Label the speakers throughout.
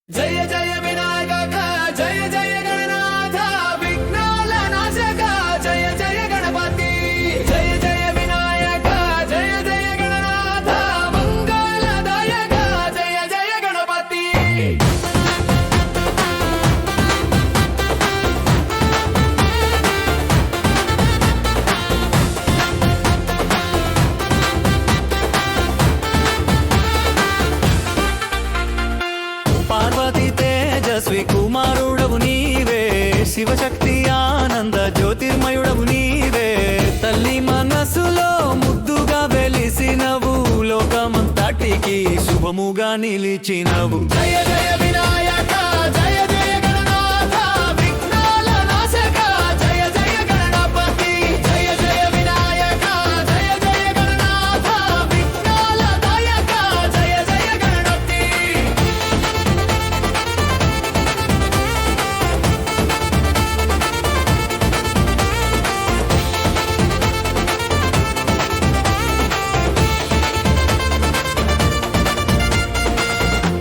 Speaker 1: జయ జయ వినాయక జయ జయ గణనాథ విఘ్నాల నాశక జయ జయ గణపతి జయ జయ వినాయక జయ జయ గణనాథ మంగళదాయక జయ జయ గణపతి
Speaker 2: పార్వతి తేజస్వి కుమారుడవు నీవే శివశక్తి ఆనంద జ్యోతిర్మయుడవు నీవే తల్లి మనసులో ముద్దుగా వెలిసినవు లోకమంతటికి శుభముగా నిలిచినవు
Speaker 1: జయ జయ వినాయక జయ జయ గణనాథ విఘ్నాల నాశక జయ జయ గణపతి జయ జయ వినాయక జయ జయ గణనాథ విఘ్నాలదాయక జయ జయ గణపతి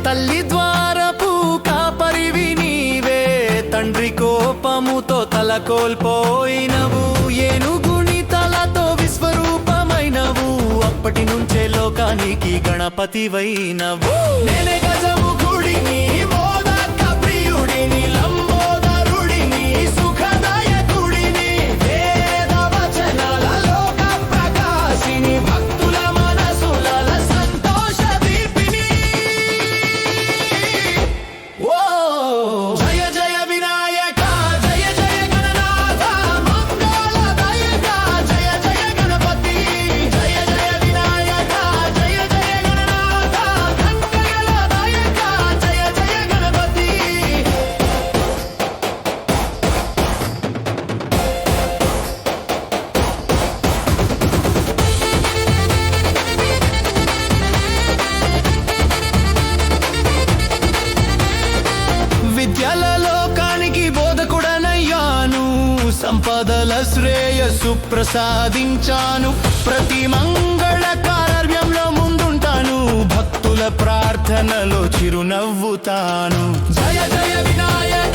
Speaker 2: తల్లి ద్వారపు కాపరివి నీవే తండ్రి కోపముతో తల కోల్పోయినవు ఏనుగుని తలతో విశ్వరూపమైనవు అప్పటి నుంచే లోకానికి గణపతివైనవు
Speaker 1: నేనే గజముఖుడిని మోదక ప్రియుడిని లంబోదరుడిని సుఖదాయకుడిని వేద వచనాల లోక ప్రకాశిని భక్తుల మనసుల సంతోష దీపిని ఓ జయ జయ వినాయక జయ జయ గణనాథ మంగళదాయక జయ జయ గణపతి జయ జయ వినాయక జయ జయ గణనాథ మంగళదాయక జయ జయ గణపతి
Speaker 2: విద్యల లోకానికి బోధకుడనయ్యాను సంపదల శ్రేయస్సు ప్రసాదించాను ప్రతి మంగళ కార్యంలో ముందుంటాను భక్తుల ప్రార్థనలో చిరునవ్వుతాను
Speaker 1: జయ జయ వినాయక